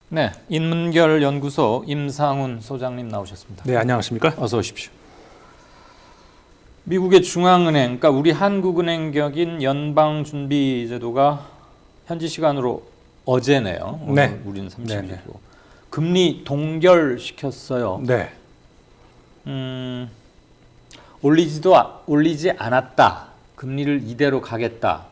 네, 인문결 연구소 임상훈 소장님 나오셨습니다. 네, 안녕하십니까? 어서 오십시오. 미국의 중앙은행, 그러니까 우리 한국은행 격인 연방준비제도가 현지 시간으로 어제네요. 오늘 네. 우리는 30일이고 네네. 금리 동결시켰어요. 네. 올리지 않았다. 금리를 이대로 가겠다.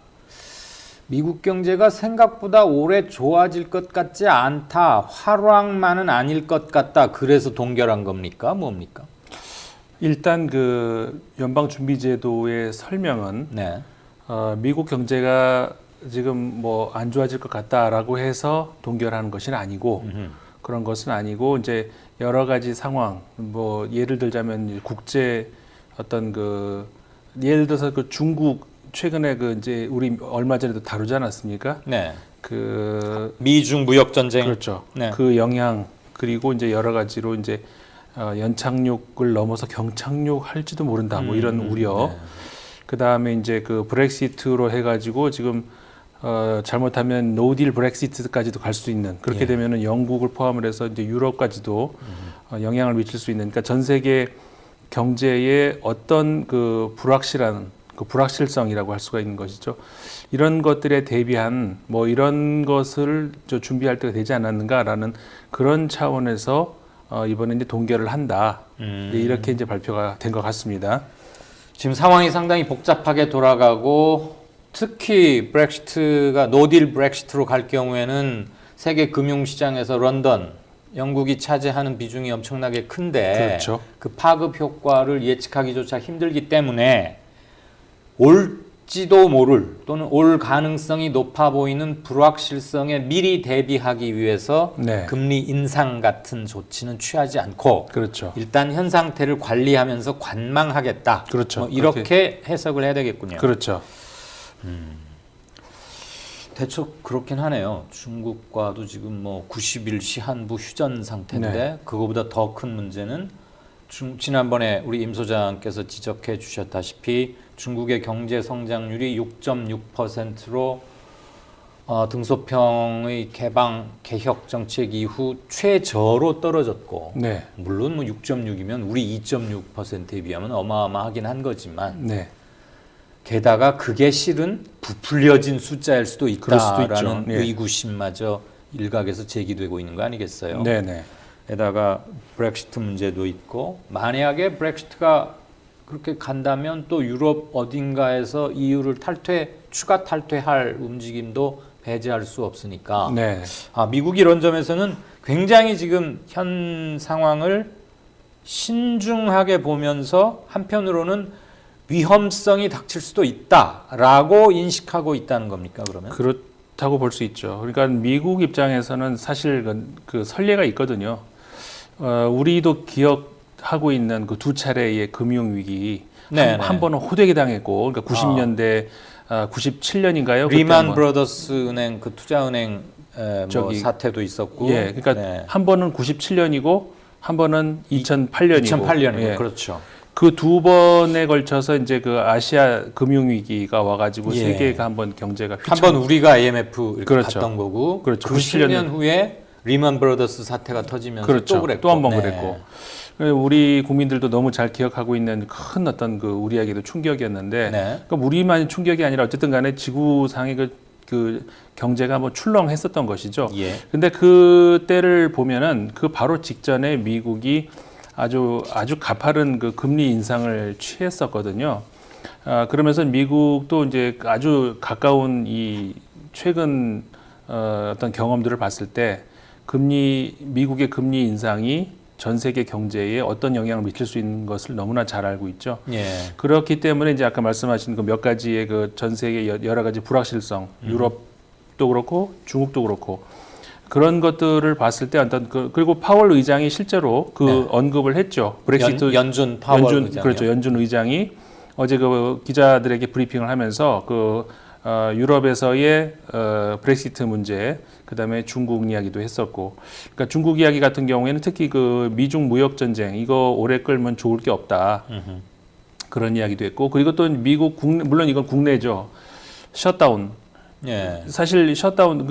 미국 경제가 생각보다 올해 좋아질 것 같지 않다. 활황만은 아닐 것 같다. 그래서 동결한 겁니까? 뭡니까? 일단 그 연방준비제도의 설명은 네. 미국 경제가 지금 뭐 안 좋아질 것 같다라고 해서 동결하는 것은 아니고 그런 것은 아니고 이제 여러 가지 상황 뭐 예를 들자면 국제 어떤 그 예를 들어서 그 중국 최근에 그 이제 우리 얼마 전에도 다루지 않았습니까? 네. 그 미중 무역 전쟁. 그렇죠. 네. 그 영향 그리고 이제 여러 가지로 이제 연착륙을 넘어서 경착륙할지도 모른다. 뭐 이런 우려. 네. 그 다음에 이제 그 브렉시트로 해가지고 지금 잘못하면 노딜 브렉시트까지도 갈 수 있는 그렇게 예. 되면은 영국을 포함을 해서 이제 유럽까지도 영향을 미칠 수 있는. 그러니까 전 세계 경제에 어떤 그 불확실한 그 불확실성이라고 할 수가 있는 것이죠. 이런 것들에 대비한 뭐 이런 것을 준비할 때가 되지 않았는가라는 그런 차원에서 이번에 이제 동결을 한다. 이렇게 이제 발표가 된 것 같습니다. 지금 상황이 상당히 복잡하게 돌아가고 특히 브렉시트가 노딜 브렉시트로 갈 경우에는 세계 금융시장에서 런던, 영국이 차지하는 비중이 엄청나게 큰데 그렇죠. 그 파급 효과를 예측하기조차 힘들기 때문에 올지도 모를 또는 올 가능성이 높아 보이는 불확실성에 미리 대비하기 위해서 네. 금리 인상 같은 조치는 취하지 않고 그렇죠. 일단 현 상태를 관리하면서 관망하겠다. 그렇죠. 뭐 이렇게 해석을 해야 되겠군요. 그렇죠. 대충 그렇긴 하네요. 중국과도 지금 뭐 90일 시한부 휴전 상태인데 네. 그거보다 더 큰 문제는 지난번에 우리 임 소장께서 지적해 주셨다시피 중국의 경제 성장률이 6.6%로 등소평의 개혁 정책 이후 최저로 떨어졌고 네. 물론 뭐 6.6이면 우리 2.6%에 비하면 어마어마하긴 한 거지만 네. 게다가 그게 실은 부풀려진 숫자일 수도 그럴 수도 있다라는 있죠. 예. 의구심마저 일각에서 제기되고 있는 거 아니겠어요? 네, 네. 게다가 브렉시트 문제도 있고 만약에 브렉시트가 그렇게 간다면 또 유럽 어딘가에서 EU를 추가 탈퇴할 움직임도 배제할 수 없으니까 네. 미국이 이런 점에서는 굉장히 지금 현 상황을 신중하게 보면서 한편으로는 위험성이 닥칠 수도 있다라고 인식하고 있다는 겁니까, 그러면? 그렇다고 볼 수 있죠. 그러니까 미국 입장에서는 사실 그 선례가 있거든요. 우리도 기억하고 있는 그 두 차례의 금융 위기. 한 번은 호되게 당했고, 그러니까 90년대 97년인가요? 리만 브라더스 은행 그 투자은행 저기, 사태도 있었고, 예, 그러니까 네. 한 번은 97년이고 한 번은 2008년이고. 2008년이고 예. 그렇죠. 그 두 번에 걸쳐서 이제 그 아시아 금융 위기가 와가지고 예. 세계가 한번 경제가 한 번 우리가 IMF 이렇게 그렇죠. 갔던 거고, 그렇죠. 97년 후에 리만 브라더스 사태가 터지면서 그렇죠. 또 그랬고, 또 한 번 네. 그랬고. 우리 국민들도 너무 잘 기억하고 있는 큰 어떤 그 우리에게도 충격이었는데, 네. 그러니까 우리만 충격이 아니라 어쨌든 간에 지구상의 그 경제가 뭐 출렁했었던 것이죠. 예. 근데 그 때를 보면은 그 바로 직전에 미국이 아주 가파른 그 금리 인상을 취했었거든요. 그러면서 미국도 이제 아주 가까운 이 최근 어떤 경험들을 봤을 때 미국의 금리 인상이 전 세계 경제에 어떤 영향을 미칠 수 있는 것을 너무나 잘 알고 있죠. 예. 그렇기 때문에 이제 아까 말씀하신 그 몇 가지의 그 전 세계 여러 가지 불확실성, 유럽도 그렇고 중국도 그렇고 그런 것들을 봤을 때 어떤 그리고 파월 의장이 실제로 그 언급을 했죠. 브렉시트 연준 파월 의장이요? 그렇죠. 연준 의장이 어제 그 기자들에게 브리핑을 하면서 그 유럽에서의 브렉시트 문제, 그다음에 중국 이야기도 했었고, 그러니까 중국 이야기 같은 경우에는 특히 그 미중 무역 전쟁 이거 오래 끌면 좋을 게 없다. 그런 이야기도 했고, 그리고 또 미국 물론 이건 국내죠. 셧다운. 예. 사실 셧다운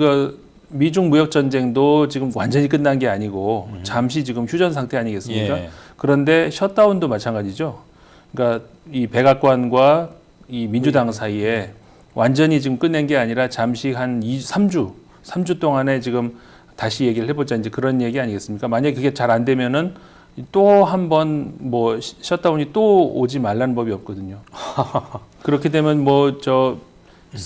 미중 무역 전쟁도 지금 완전히 끝난 게 아니고 잠시 지금 휴전 상태 아니겠습니까? 예. 그런데 셧다운도 마찬가지죠. 그러니까 이 백악관과 이 민주당 사이에 완전히 지금 끝낸 게 아니라 잠시 한 3주 동안에 지금 다시 얘기를 해보자 이제 그런 얘기 아니겠습니까? 만약에 그게 잘 안 되면은 또 한 번 뭐 셧다운이 또 오지 말라는 법이 없거든요. 그렇게 되면 뭐 저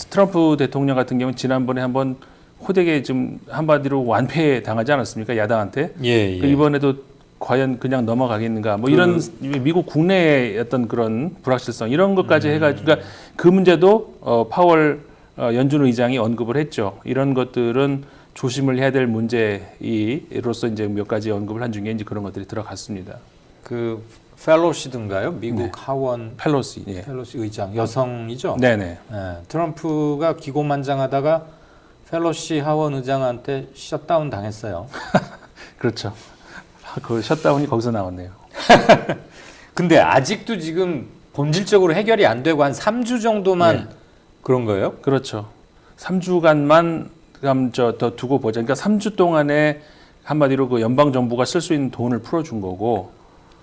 트럼프 대통령 같은 경우는 지난번에 한번 호되게 좀 한마디로 완패 당하지 않았습니까? 야당한테. 예, 그 이번에도 과연 그냥 넘어가겠는가? 뭐 이런 미국 국내의 어떤 그런 불확실성 이런 것까지 해가지고 그러니까 그 문제도 파월 연준 의장이 언급을 했죠. 이런 것들은 조심을 해야 될 문제이로서 이제 몇 가지 언급을 한 중에 이제 그런 것들이 들어갔습니다. 그 펠로시든가요? 미국 네. 하원 펠로시. 예. 펠로시 의장 여성이죠. 네네. 예, 트럼프가 기고만장하다가 펠로시 하원 의장한테 셧다운 당했어요. 그렇죠. 그 셧다운이 거기서 나왔네요. 근데 아직도 지금 본질적으로 해결이 안 되고 한 3주 정도만 네. 그런 거예요? 그렇죠. 3주간만 더 두고 보자. 그러니까 3주 동안에 한마디로 그 연방 정부가 쓸 수 있는 돈을 풀어준 거고.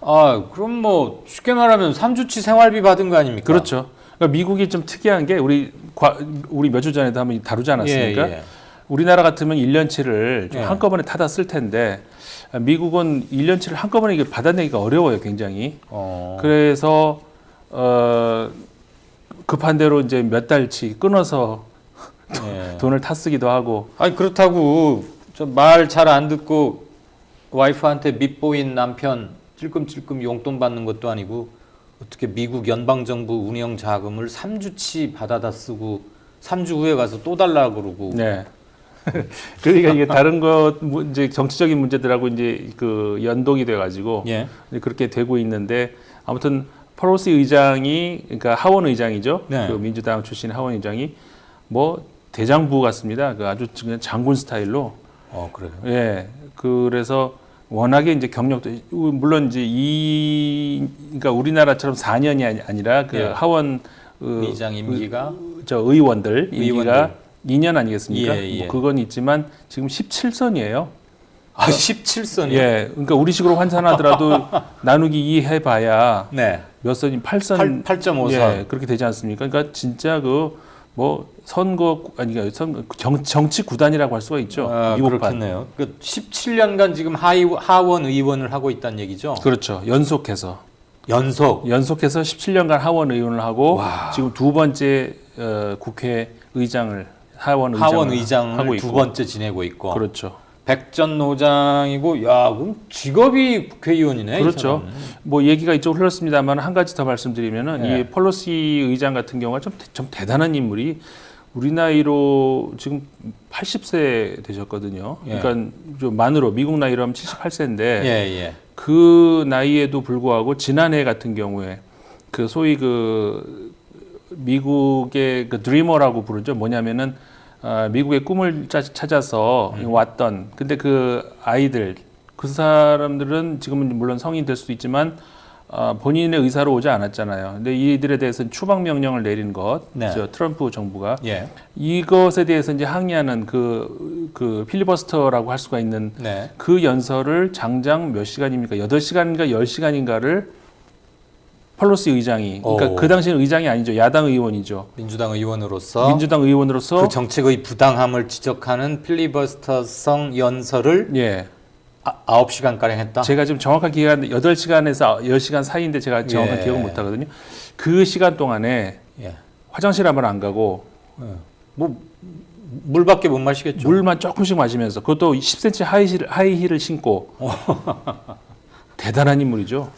아, 그럼 뭐 쉽게 말하면 3주치 생활비 받은 거 아닙니까? 그렇죠. 그러니까 미국이 좀 특이한 게 우리 몇 주 전에도 한번 다루지 않았습니까? 예. 우리나라 같으면 1년치를 좀 예. 한꺼번에 타다 쓸 텐데 미국은 1년치를 한꺼번에 이게 받아내기가 어려워요, 굉장히. 그래서 급한 대로 이제 몇 달치 끊어서 예. 돈을 타 쓰기도 하고. 아니 그렇다고 말 잘 안 듣고 와이프한테 밉보인 남편 찔끔찔끔 용돈 받는 것도 아니고 어떻게 미국 연방정부 운영 자금을 3주치 받아다 쓰고 3주 후에 가서 또 달라고 그러고. 네. 그러니까 이게 다른 것 이제 정치적인 문제들하고 이제 그 연동이 돼 가지고 예. 그렇게 되고 있는데 아무튼 펠로시 의장이 그러니까 하원 의장이죠. 네. 그 민주당 출신 하원 의장이 뭐 대장부 같습니다. 그 아주 그냥 장군 스타일로. 그래요. 예. 그래서 워낙에 이제 경력도 물론 이제 그러니까 우리나라처럼 4년이 아니라 그 예. 하원 의장 임기가 저 의원들 임기가 의원들. 2년 아니겠습니까? 예, 예. 뭐 그건 있지만 지금 17선이에요. 17선이요? 예. 그러니까 우리식으로 환산하더라도 나누기 2 해봐야 네. 몇 선이 8선 8.5선. 예, 그렇게 되지 않습니까? 그러니까 진짜 그 뭐 선거 아니 정치 구단이라고 할 수가 있죠. 미국판. 그렇겠네요. 그 17년간 지금 하원 의원을 하고 있다는 얘기죠? 그렇죠. 연속해서 연속해서 17년간 하원 의원을 하고 지금 두 번째 국회 의장을 하원 의장을 하고 두 있고. 번째 지내고 있고. 그렇죠. 백전노장이고 야 그럼 직업이 국회의원이네. 그렇죠. 뭐 얘기가 이쪽 흘렀습니다만 한 가지 더 말씀드리면은 예. 이 펠로시 의장 같은 경우가 좀 대단한 인물이 우리 나이로 지금 80세 되셨거든요. 예. 그러니까 좀 만으로 미국 나이로 하면 78세인데 예. 그 나이에도 불구하고 지난해 같은 경우에 그 소위 그 미국의 그 드리머라고 부르죠. 뭐냐면은 미국의 꿈을 찾아서 왔던 근데 그 아이들 그 사람들은 지금은 물론 성인이 될 수도 있지만 본인의 의사로 오지 않았잖아요. 근데 이들에 대해서는 추방 명령을 내린 것, 네. 저 트럼프 정부가 예. 이것에 대해서 이제 항의하는 그 필리버스터라고 할 수가 있는 네. 그 연설을 장장 몇 시간입니까? 8시간인가 10시간인가를 펠로시 의장이 그러니까 그 당시에는 의장이 아니죠. 야당 의원이죠. 민주당 의원으로서 민주당 의원으로서 그 정책의 부당함을 지적하는 필리버스터성 연설을 예. 9시간 가량 했다. 제가 지금 정확한 기간 8시간에서 10시간 사이인데 제가 정확한 예. 기억을 못 하거든요. 그 시간 동안에 예. 화장실 한번 안 가고 뭐 물밖에 못 마시겠죠. 물만 조금씩 마시면서 그것도 10cm 하이힐을 신고 대단한 인물이죠.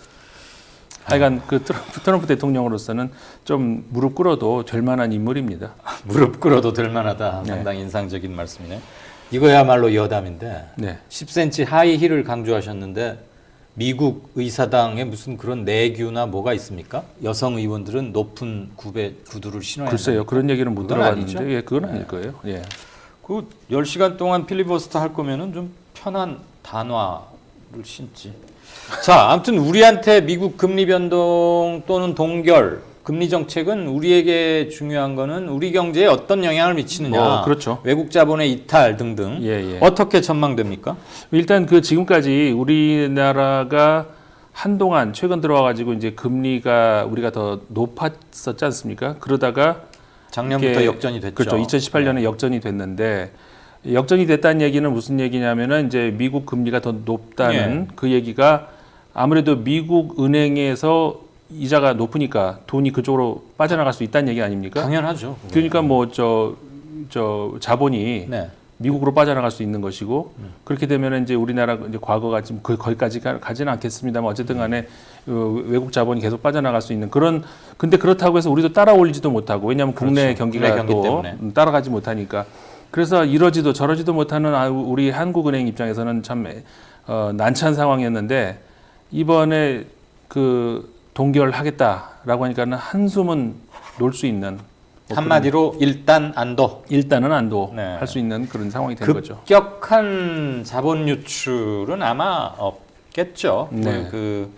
하여간 그 트럼프 대통령으로서는 좀 무릎 꿇어도 될 만한 인물입니다. 무릎 꿇어도 될 만하다. 네. 상당히 인상적인 말씀이네. 이거야말로 여담인데 네. 10cm 하이힐을 강조하셨는데 미국 의사당에 무슨 그런 내규나 뭐가 있습니까? 여성 의원들은 높은 구두를 신어야 글쎄요. 한다니까? 그런 얘기는 못 그건 들어봤는데 아니죠? 예, 그건 아닐 거예요. 예. 그 10시간 동안 필리버스터 할 거면은 좀 편한 단화를 신지. 자, 아무튼 우리한테 미국 금리 변동 또는 동결 금리 정책은 우리에게 중요한 거는 우리 경제에 어떤 영향을 미치느냐, 그렇죠. 외국 자본의 이탈 등등 예. 어떻게 전망됩니까? 일단 그 지금까지 우리나라가 한동안 최근 들어와가지고 이제 금리가 우리가 더 높았었지 않습니까? 그러다가 작년부터 이게, 역전이 됐죠. 그렇죠. 2018년에 역전이 됐는데 역전이 됐다는 얘기는 무슨 얘기냐면은 이제 미국 금리가 더 높다는 그 얘기가 아무래도 미국 은행에서 이자가 높으니까 돈이 그쪽으로 빠져나갈 수 있다는 얘기 아닙니까? 당연하죠. 그러니까 뭐 저 자본이 네. 미국으로 빠져나갈 수 있는 것이고 그렇게 되면 이제 우리나라 이제 과거가 지금 거기까지 가지는 않겠습니다만 어쨌든 간에 외국 자본이 계속 빠져나갈 수 있는 그런 근데 그렇다고 해서 우리도 따라올리지도 못하고 왜냐하면 국내 그렇죠. 경기가 국내 경기 또 때문에. 따라가지 못하니까 그래서 이러지도 저러지도 못하는 우리 한국은행 입장에서는 참 난처한 상황이었는데 이번에 그 동결하겠다라고 하니까는 한숨은 놓을 수 있는 한마디로 일단 안도. 일단은 안도 네. 할 수 있는 그런 상황이 된 거죠. 급격한 자본 유출은 아마 없겠죠. 네. 그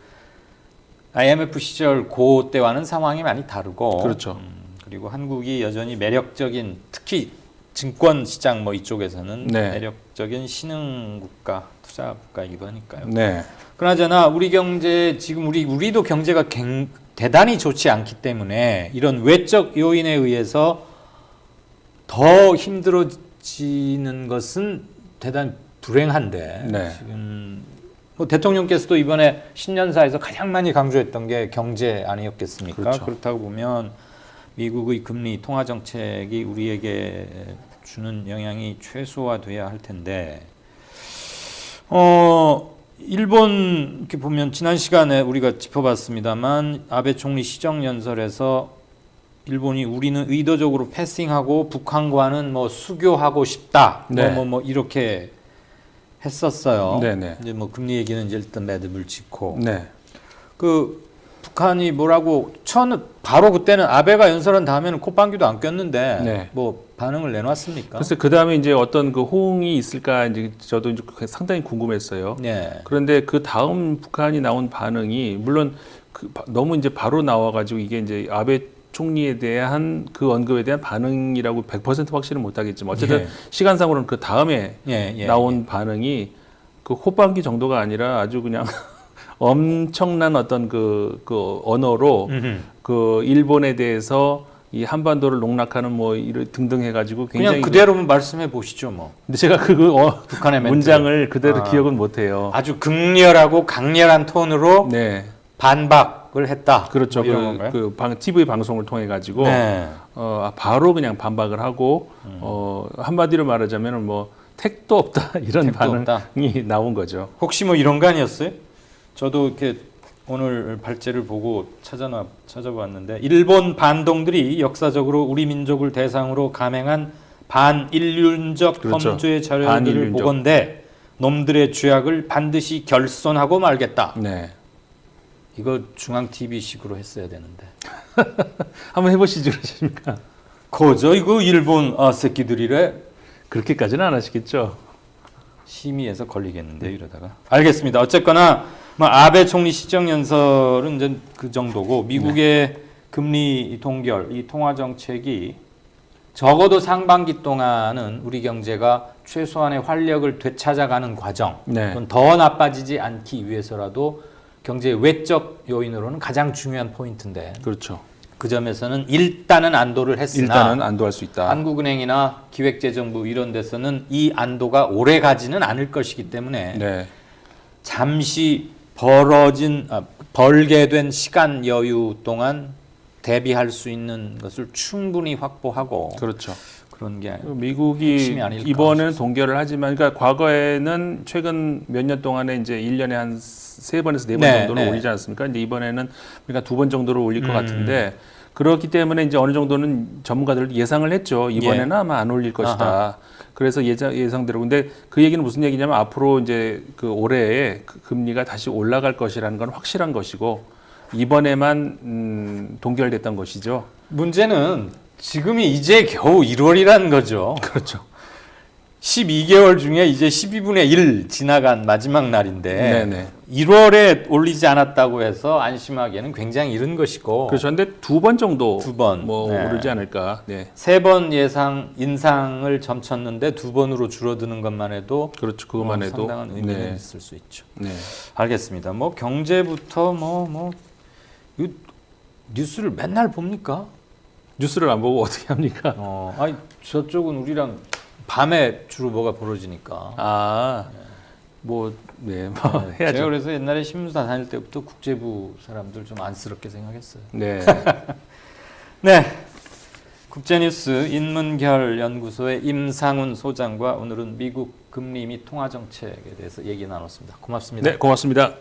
IMF 시절 그 때와는 상황이 많이 다르고. 그렇죠. 그리고 한국이 여전히 매력적인 특히 증권 시장 뭐 이쪽에서는 네. 매력적인 신흥 국가, 투자 국가이기도 하니까요. 네. 그나저나 우리 경제 지금 우리도 경제가 대단히 좋지 않기 때문에 이런 외적 요인에 의해서 더 힘들어지는 것은 대단히 불행한데 네. 지금 뭐 대통령께서도 이번에 신년사에서 가장 많이 강조했던 게 경제 아니었겠습니까? 그렇죠. 그렇다고 보면 미국의 금리 통화 정책이 우리에게 주는 영향이 최소화돼야 할 텐데 일본 이렇게 보면 지난 시간에 우리가 짚어봤습니다만 아베 총리 시정연설에서 일본이 우리는 의도적으로 패싱하고 북한과는 뭐 수교하고 싶다 네. 뭐 이렇게 했었어요. 네네. 이제 뭐 금리 얘기는 이제 일단 매듭을 짓고 네. 그 북한이 뭐라고 바로 그때는 아베가 연설한 다음에는 콧방귀도 안 꼈는데 네. 뭐 반응을 내놨습니까? 그래서 그 다음에 이제 어떤 그 호응이 있을까 이제 저도 이제 상당히 궁금했어요. 네. 그런데 그 다음 북한이 나온 반응이 물론 너무 이제 바로 나와가지고 이게 이제 아베 총리에 대한 그 언급에 대한 반응이라고 100% 확실은 못하겠지만 어쨌든 예. 시간상으로는 그 다음에 예. 나온 반응이 그 콧방귀 정도가 아니라 아주 그냥 엄청난 어떤 그 언어로 그 일본에 대해서 이 한반도를 농락하는 뭐 이런 등등 해가지고 굉장히 그냥 그대로만 말씀해 보시죠 뭐. 근데 제가 북한의 멘트. 문장을 그대로 기억은 못해요. 아주 극렬하고 강렬한 톤으로 네, 반박을 했다. 그렇죠. 뭐 이런 건가요? TV 방송을 통해 가지고 네. 바로 그냥 반박을 하고 한마디로 말하자면은 뭐 택도 없다 이런 택도 반응이 없다. 나온 거죠. 혹시 뭐 이런 거 아니었어요? 저도 이렇게 오늘 발제를 보고 찾아봤는데 일본 반동들이 역사적으로 우리 민족을 대상으로 감행한 반인륜적 그렇죠. 범죄 자료들을 반인륜적. 보건대 놈들의 죄악을 반드시 결손하고 말겠다. 네, 이거 중앙 TV식으로 했어야 되는데. 한번 해보시죠, 그러십니까? 거저 이거 일본 새끼들이래. 그렇게까지는 안 하시겠죠. 심의에서 걸리겠는데 이러다가. 알겠습니다. 어쨌거나 뭐 아베 총리 시정연설은 이제 그 정도고 미국의 금리 동결 이 통화 정책이 적어도 상반기 동안은 우리 경제가 최소한의 활력을 되찾아가는 과정, 네. 또는 더 나빠지지 않기 위해서라도 경제의 외적 요인으로는 가장 중요한 포인트인데 그렇죠. 그 점에서는 일단은 안도를 했으나 일단은 안도할 수 있다. 한국은행이나 기획재정부 이런 데서는 이 안도가 오래 가지는 않을 것이기 때문에 네, 잠시 벌게 된 시간 여유 동안 대비할 수 있는 것을 충분히 확보하고 그렇죠. 그런 게 미국이 핵심이 아닐까 이번에는 동결을 하지만, 그러니까 과거에는 최근 몇 년 동안에 이제 1년에 한 3번에서 4번 네, 정도를 네. 올리지 않습니까? 이제 이번에는 그러니까 2번 정도를 올릴 것 같은데 그렇기 때문에 이제 어느 정도는 전문가들 예상을 했죠. 이번에는 아마 안 올릴 것이다. 아하. 그래서 예상대로. 근데 그 얘기는 무슨 얘기냐면 앞으로 이제 그 올해에 그 금리가 다시 올라갈 것이라는 건 확실한 것이고 이번에만 동결됐던 것이죠. 문제는 지금이 이제 겨우 1월이라는 거죠. 그렇죠. 12개월 중에 이제 12분의 1 지나간 마지막 날인데 네네. 1월에 올리지 않았다고 해서 안심하기에는 굉장히 이른 것이고 그렇죠. 근데 2번 정도 두 번, 뭐 네. 오르지 않을까. 네. 3번 예상 인상을 점쳤는데 2번으로 줄어드는 것만 해도 그렇죠. 그것만 해도 상당한 의미는 네. 있을 수 있죠. 네. 알겠습니다. 뭐 경제부터 이 뉴스를 맨날 봅니까? 뉴스를 안 보고 어떻게 합니까? 아니 저쪽은 우리랑 밤에 주로 뭐가 벌어지니까. 아. 뭐 네. 뭐 제가 해야죠. 그래서 옛날에 신문사 다닐 때부터 국제부 사람들 좀 안쓰럽게 생각했어요. 네. 네. 국제뉴스 인문결 연구소의 임상훈 소장과 오늘은 미국 금리 및 통화 정책에 대해서 얘기 나눴습니다. 고맙습니다. 네, 고맙습니다.